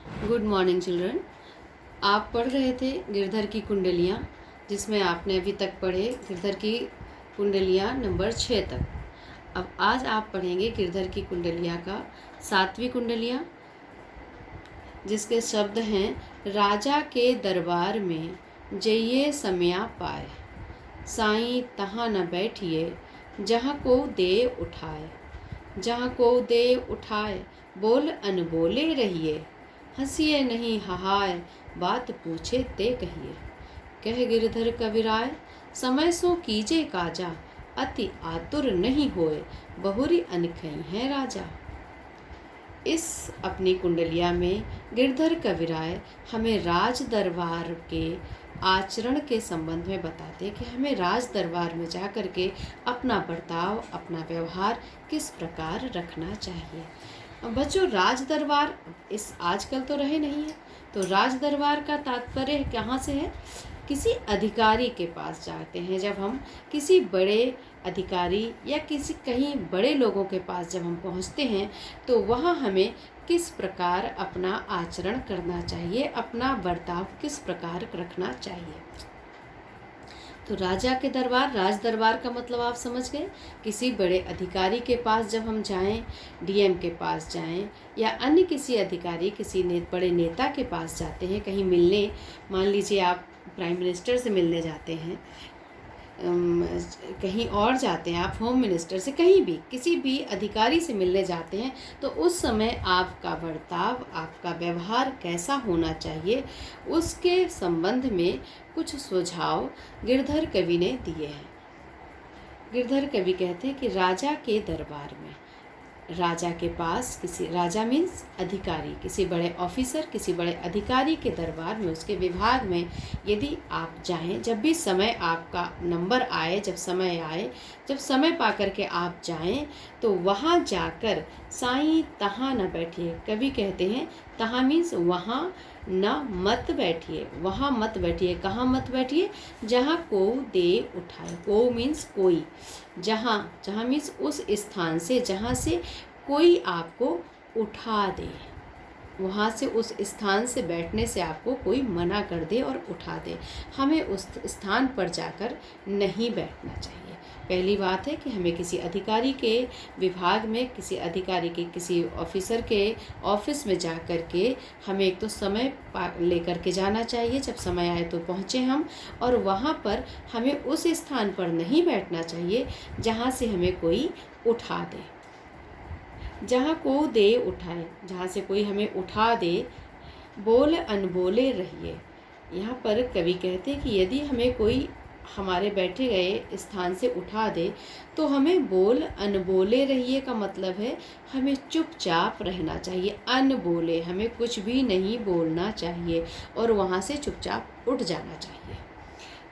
Good morning children. आप पढ़ रहे थे गिरधर की कुंडलियाँ, जिसमें आपने अभी तक पढ़े गिरधर की कुंडलियाँ नंबर 6 तक। अब आज आप पढ़ेंगे गिरधर की कुंडलियाँ का 7वीं कुंडलियाँ, जिसके शब्द हैं राजा के दरबार में जइये समया पाए, साईं तहाँ न बैठिए जहाँ को दे उठाए, जहाँ को दे उठाए बोल अनबोले रहिए, हंसिए नहीं हहाय बात पूछे ते कहिए। कह गिरधर कविराय समय सो कीजे काजा, अति आतुर नहीं होए बहुरी अनखई है राजा। इस अपनी कुंडलिया में गिरधर कविराय हमें राज दरबार के आचरण के संबंध में बताते हैं कि हमें राज दरबार में जाकर के अपना बर्ताव, अपना व्यवहार किस प्रकार रखना चाहिए। बच्चों, राज दरबार इस आजकल तो रहे नहीं है, तो राज दरबार का तात्पर्य कहाँ से है? किसी अधिकारी के पास जाते हैं। जब हम किसी बड़े अधिकारी या किसी कहीं बड़े लोगों के पास जब हम पहुंचते हैं, तो वहाँ हमें किस प्रकार अपना आचरण करना चाहिए, अपना बर्ताव किस प्रकार रखना चाहिए। तो राजा के दरबार, राज दरबार का मतलब आप समझ गए। किसी बड़े अधिकारी के पास जब हम जाएं, डीएम के पास जाएं या अन्य किसी अधिकारी, किसी बड़े नेता के पास जाते हैं कहीं मिलने, मान लीजिए आप प्राइम मिनिस्टर से मिलने जाते हैं, कहीं और जाते हैं, आप होम मिनिस्टर से, कहीं भी किसी भी अधिकारी से मिलने जाते हैं, तो उस समय आपका बर्ताव, आपका व्यवहार कैसा होना चाहिए, उसके संबंध में कुछ सुझाव गिरधर कवि ने दिए हैं। गिरधर कवि कहते हैं कि राजा के दरबार में, राजा के पास, किसी राजा मीन्स अधिकारी, किसी बड़े ऑफिसर, किसी बड़े अधिकारी के दरबार में, उसके विभाग में यदि आप जाएं, जब भी समय आपका नंबर आए, जब समय आए, जब समय पा कर के आप जाएं, तो वहाँ जाकर साईं तहाँ न बैठिए। कवि कहते हैं तहाँ मीन्स वहाँ न मत बैठिए, वहाँ मत बैठिए। कहाँ मत बैठिए? जहाँ को दे उठाए। को मीन्स कोई, जहाँ, जहाँ मीन्स उस स्थान से जहाँ से कोई आपको उठा दे, वहाँ से उस स्थान से बैठने से आपको कोई मना कर दे और उठा दे, हमें उस स्थान पर जाकर नहीं बैठना चाहिए। पहली बात है कि हमें किसी अधिकारी के विभाग में, किसी अधिकारी के, किसी ऑफिसर के ऑफिस में जा कर के हमें एक तो समय लेकर के जाना चाहिए, जब समय आए तो पहुँचे हम, और वहाँ पर हमें उस स्थान पर नहीं बैठना चाहिए जहाँ से हमें कोई उठा दे, जहाँ को दे उठाए, जहाँ से कोई हमें उठा दे। बोल अनबोले रहिए। यहाँ पर कवि कहते हैं कि यदि हमें कोई हमारे बैठे गए स्थान से उठा दे, तो हमें बोल अनबोले रहिए का मतलब है हमें चुपचाप रहना चाहिए। अनबोले, हमें कुछ भी नहीं बोलना चाहिए और वहाँ से चुपचाप उठ जाना चाहिए।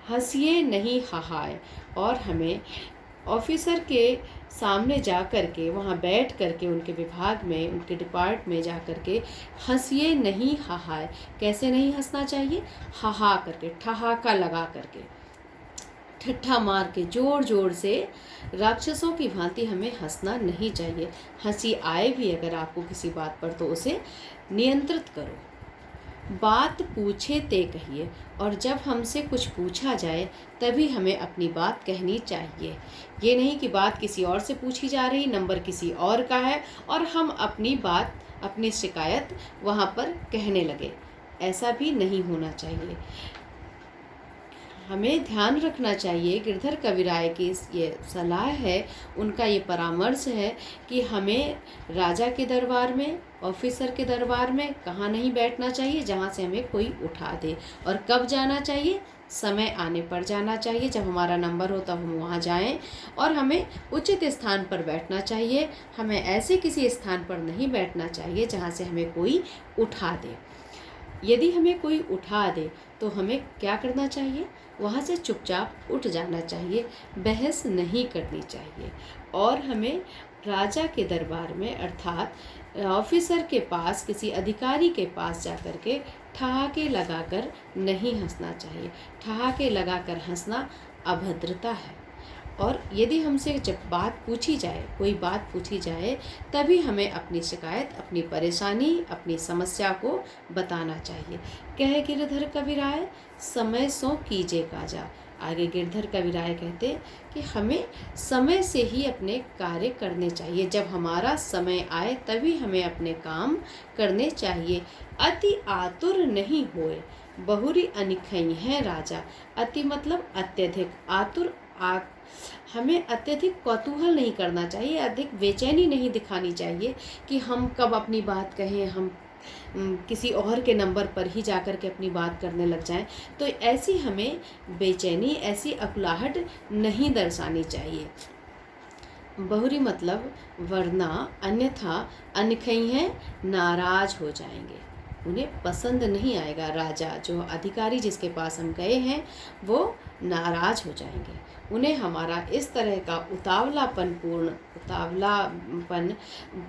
हंसिए नहीं हहाए, और हमें ऑफिसर के सामने जा कर के, वहाँ बैठ कर के, उनके विभाग में, उनके डिपार्ट में जा कर के हंसिए नहीं हहाए। कैसे नहीं हंसना चाहिए? हहा करके, ठहाका लगा करके, ठट्ठा मार के, जोर जोर से, राक्षसों की भांति हमें हंसना नहीं चाहिए। हंसी आए भी अगर आपको किसी बात पर, तो उसे नियंत्रित करो। बात पूछे ते कहिए, और जब हमसे कुछ पूछा जाए तभी हमें अपनी बात कहनी चाहिए। ये नहीं कि बात किसी और से पूछी जा रही, नंबर किसी और का है और हम अपनी बात, अपनी शिकायत वहाँ पर कहने लगे, ऐसा भी नहीं होना चाहिए। हमें ध्यान रखना चाहिए, गिरधर कविराय की ये सलाह है, उनका ये परामर्श है कि हमें राजा के दरबार में, ऑफिसर के दरबार में कहाँ नहीं बैठना चाहिए जहाँ से हमें कोई उठा दे। और कब जाना चाहिए? समय आने पर जाना चाहिए, जब हमारा नंबर हो तब हम वहाँ जाएं, और हमें उचित स्थान पर बैठना चाहिए। हमें ऐसे किसी स्थान पर नहीं बैठना चाहिए जहाँ से हमें कोई उठा दे। यदि हमें कोई उठा दे तो हमें क्या करना चाहिए? वहाँ से चुपचाप उठ जाना चाहिए, बहस नहीं करनी चाहिए। और हमें राजा के दरबार में, अर्थात ऑफिसर के पास, किसी अधिकारी के पास जाकर के ठहाके लगाकर नहीं हंसना चाहिए। ठहाके लगाकर हंसना अभद्रता है। और यदि हमसे जब बात पूछी जाए, कोई बात पूछी जाए, तभी हमें अपनी शिकायत, अपनी परेशानी, अपनी समस्या को बताना चाहिए। कह गिरधर कबीराय समय सो कीजे काजा। आगे गिरधर कबीराय कहते कि हमें समय से ही अपने कार्य करने चाहिए। जब हमारा समय आए तभी हमें अपने काम करने चाहिए। अति आतुर नहीं होए, बहुरी अनिखई है राजा। अति मतलब अत्यधिक, आतुर हमें अत्यधिक कौतूहल नहीं करना चाहिए, अधिक बेचैनी नहीं दिखानी चाहिए कि हम कब अपनी बात कहें, हम किसी और के नंबर पर ही जाकर के अपनी बात करने लग जाएं। तो ऐसी हमें बेचैनी, ऐसी अकुलाहट नहीं दर्शानी चाहिए। बहुरी मतलब वरना अन्यथा अनखई हैं, नाराज हो जाएंगे, उन्हें पसंद नहीं आएगा। राजा जो अधिकारी जिसके पास हम गए हैं वो नाराज हो जाएंगे, उन्हें हमारा इस तरह का उतावलापन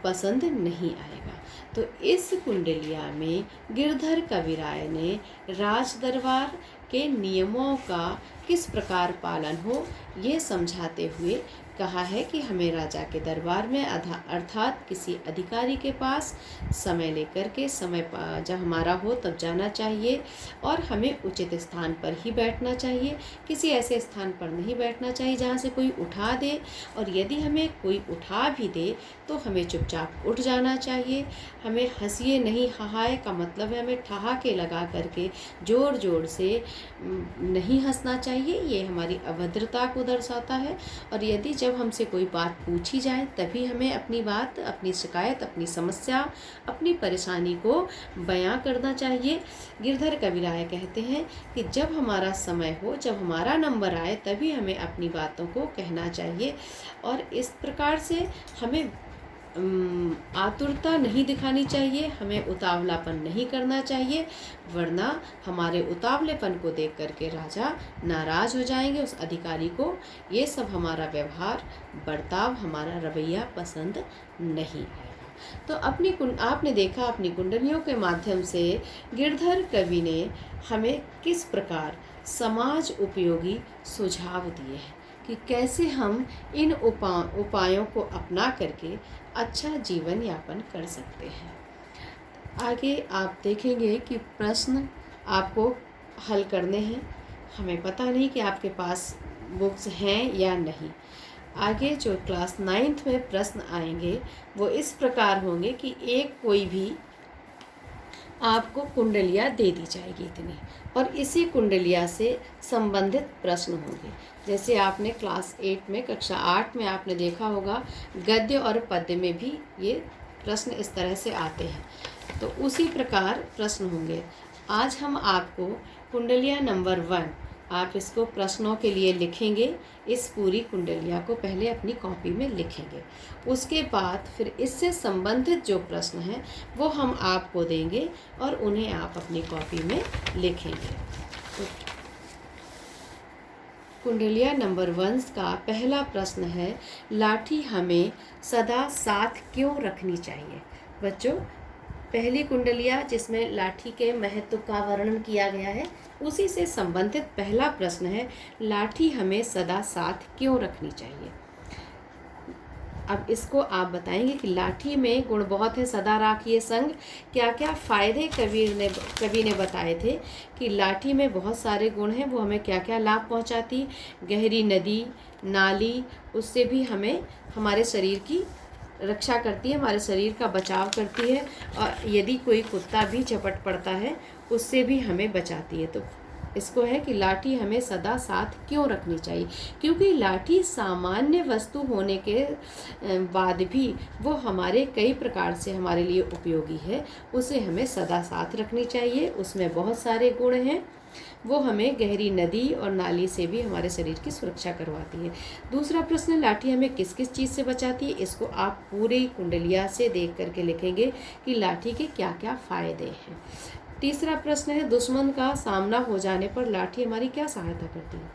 पसंद नहीं आएगा। तो इस कुंडलिया में गिरधर कबीराय ने राज दरबार के नियमों का किस प्रकार पालन हो ये समझाते हुए कहा है कि हमें राजा के दरबार में अर्थात किसी अधिकारी के पास समय लेकर के जब हमारा हो तब जाना चाहिए और हमें उचित स्थान पर ही बैठना चाहिए। किसी ऐसे स्थान पर नहीं बैठना चाहिए जहाँ से कोई उठा दे, और यदि हमें कोई उठा भी दे तो हमें चुपचाप उठ जाना चाहिए। हमें हंसिए नहीं हहाए का मतलब है हमें ठहाके लगा करके ज़ोर ज़ोर से नहीं हंसना चाहिए, ये हमारी अभद्रता को दर्शाता है। और यदि जब हमसे कोई बात पूछी जाए तभी हमें अपनी बात, अपनी शिकायत, अपनी समस्या, अपनी परेशानी को बयां करना चाहिए। गिरधर कबीराय कहते हैं कि जब हमारा समय हो, जब हमारा नंबर आए तभी हमें अपनी बातों को कहना चाहिए। और इस प्रकार से हमें आतुरता नहीं दिखानी चाहिए, हमें उतावलापन नहीं करना चाहिए, वरना हमारे उतावलेपन को देख करके राजा नाराज हो जाएंगे, उस अधिकारी को ये सब हमारा व्यवहार, बर्ताव, हमारा रवैया पसंद नहीं आएगा। तो आपने देखा अपनी कुंडलियों के माध्यम से गिरधर कवि ने हमें किस प्रकार समाज उपयोगी सुझाव दिए हैं कि कैसे हम इन उपायों को अपना करके अच्छा जीवन यापन कर सकते हैं। आगे आप देखेंगे कि प्रश्न आपको हल करने हैं। हमें पता नहीं कि आपके पास बुक्स हैं या नहीं। आगे जो क्लास 9th में प्रश्न आएंगे वो इस प्रकार होंगे कि कोई भी आपको कुंडलिया दे दी जाएगी इतनी, और इसी कुंडलिया से संबंधित प्रश्न होंगे। जैसे आपने क्लास 8 में, कक्षा 8 में आपने देखा होगा गद्य और पद्य में भी ये प्रश्न इस तरह से आते हैं, तो उसी प्रकार प्रश्न होंगे। आज हम आपको कुंडलिया नंबर 1, आप इसको प्रश्नों के लिए लिखेंगे। इस पूरी कुंडलिया को पहले अपनी कॉपी में लिखेंगे, उसके बाद फिर इससे संबंधित जो प्रश्न हैं वो हम आपको देंगे और उन्हें आप अपनी कॉपी में लिखेंगे। तो कुंडलिया नंबर 1 का पहला प्रश्न है, लाठी हमें सदा साथ क्यों रखनी चाहिए? बच्चों, पहली कुंडलिया जिसमें लाठी के महत्व का वर्णन किया गया है उसी से संबंधित पहला प्रश्न है, लाठी हमें सदा साथ क्यों रखनी चाहिए? अब इसको आप बताएंगे कि लाठी में गुण बहुत है, सदा राखिए संग। क्या क्या फ़ायदे कवि ने बताए थे कि लाठी में बहुत सारे गुण हैं, वो हमें क्या क्या लाभ पहुंचाती। गहरी नदी, नाली, उससे भी हमें हमारे शरीर की रक्षा करती है, हमारे शरीर का बचाव करती है, और यदि कोई कुत्ता भी झपट पड़ता है उससे भी हमें बचाती है। तो इसको है कि लाठी हमें सदा साथ क्यों रखनी चाहिए, क्योंकि लाठी सामान्य वस्तु होने के बाद भी वो हमारे कई प्रकार से हमारे लिए उपयोगी है, उसे हमें सदा साथ रखनी चाहिए। उसमें बहुत सारे गुण हैं, वो हमें गहरी नदी और नाली से भी हमारे शरीर की सुरक्षा करवाती है। दूसरा प्रश्न, लाठी हमें किस किस चीज़ से बचाती है? इसको आप पूरी कुंडलिया से देख करके लिखेंगे कि लाठी के क्या क्या फ़ायदे हैं। तीसरा प्रश्न है, दुश्मन का सामना हो जाने पर लाठी हमारी क्या सहायता करती है?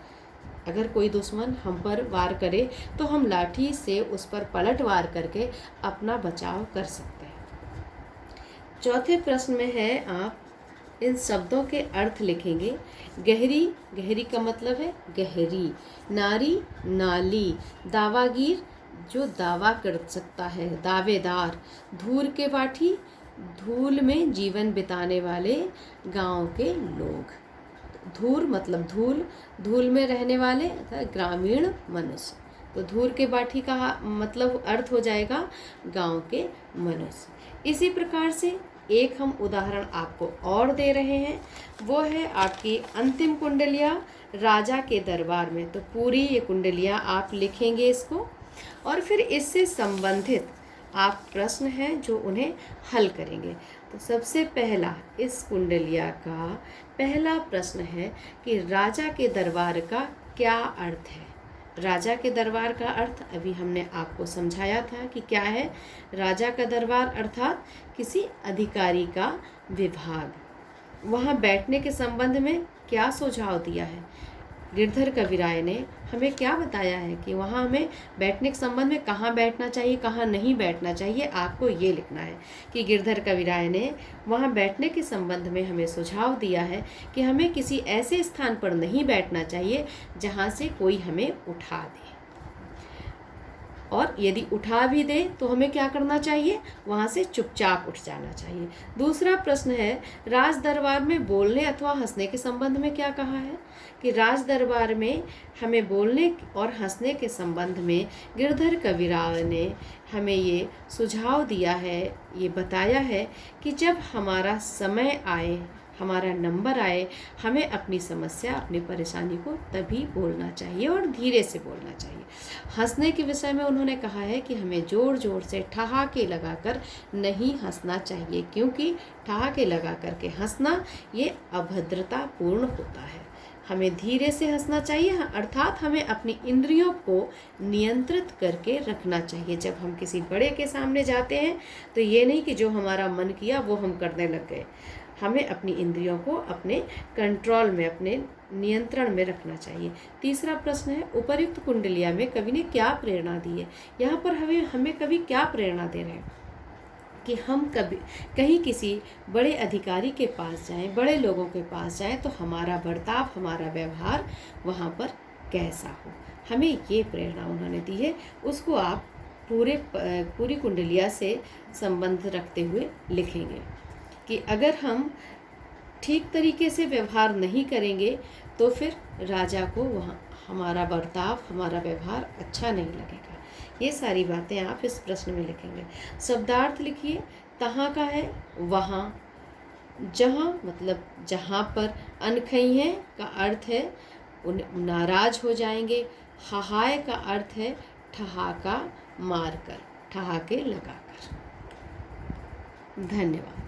अगर कोई दुश्मन हम पर वार करे तो हम लाठी से उस पर पलट वार करके अपना बचाव कर सकते हैं। चौथे प्रश्न में है, आप इन शब्दों के अर्थ लिखेंगे। गहरी, गहरी का मतलब है गहरी। नारी, नाली। दावागीर, जो दावा कर सकता है, दावेदार। धूल के बाठी, धूल में जीवन बिताने वाले गांव के लोग। धूल मतलब धूल, धूल में रहने वाले ग्रामीण मनुष्य। तो धूल के बाठी का मतलब अर्थ हो जाएगा गांव के मनुष्य। इसी प्रकार से एक हम उदाहरण आपको और दे रहे हैं, वो है आपकी अंतिम कुंडलिया राजा के दरबार में। तो पूरी ये कुंडलियाँ आप लिखेंगे इसको, और फिर इससे संबंधित आप प्रश्न हैं जो उन्हें हल करेंगे। तो सबसे पहला इस कुंडलिया का पहला प्रश्न है कि राजा के दरबार का क्या अर्थ है। राजा के दरबार का अर्थ अभी हमने आपको समझाया था कि क्या है। राजा का दरबार अर्थात किसी अधिकारी का विभाग। वहाँ बैठने के संबंध में क्या सुझाव दिया है। गिरधर कविराय ने हमें क्या बताया है कि वहाँ हमें बैठने के संबंध में कहाँ बैठना चाहिए, कहाँ नहीं बैठना चाहिए। आपको ये लिखना है कि गिरधर कविराय ने वहाँ बैठने के संबंध में हमें सुझाव दिया है कि हमें किसी ऐसे स्थान पर नहीं बैठना चाहिए जहाँ से कोई हमें उठा दे, और यदि उठा भी दे तो हमें क्या करना चाहिए, वहाँ से चुपचाप उठ जाना चाहिए। दूसरा प्रश्न है राज दरबार में बोलने अथवा हंसने के संबंध में क्या कहा है कि राज दरबार में हमें बोलने और हंसने के संबंध में गिरधर कविराय ने हमें ये सुझाव दिया है, ये बताया है कि जब हमारा समय आए, हमारा नंबर आए, हमें अपनी समस्या, अपनी परेशानी को तभी बोलना चाहिए और धीरे से बोलना चाहिए। हंसने के विषय में उन्होंने कहा है कि हमें ज़ोर ज़ोर से ठहाके लगाकर नहीं हंसना चाहिए, क्योंकि ठहाके लगा करके हंसना ये अभद्रतापूर्ण होता है। हमें धीरे से हंसना चाहिए, अर्थात हमें अपनी इंद्रियों को नियंत्रित करके रखना चाहिए। जब हम किसी बड़े के सामने जाते हैं तो ये नहीं कि जो हमारा मन किया वो हम करने लग गए। हमें अपनी इंद्रियों को अपने कंट्रोल में, अपने नियंत्रण में रखना चाहिए। तीसरा प्रश्न है उपर्युक्त कुंडलिया में कवि ने क्या प्रेरणा दी है। यहाँ पर हमें कवि क्या प्रेरणा दे रहे हैं कि हम कभी कहीं किसी बड़े अधिकारी के पास जाएं, बड़े लोगों के पास जाएं तो हमारा बर्ताव, हमारा व्यवहार वहाँ पर कैसा हो। हमें ये प्रेरणा उन्होंने दी है। उसको आप पूरी कुंडलिया से संबंध रखते हुए लिखेंगे कि अगर हम ठीक तरीके से व्यवहार नहीं करेंगे तो फिर राजा को वहाँ हमारा बर्ताव, हमारा व्यवहार अच्छा नहीं लगेगा। ये सारी बातें आप इस प्रश्न में लिखेंगे। शब्दार्थ लिखिए। तहाँ का है वहाँ, जहाँ मतलब जहाँ पर अनखई है का अर्थ है उन नाराज हो जाएंगे। हाहाय का अर्थ है ठहाका मारकर, ठहाके लगाकर। धन्यवाद।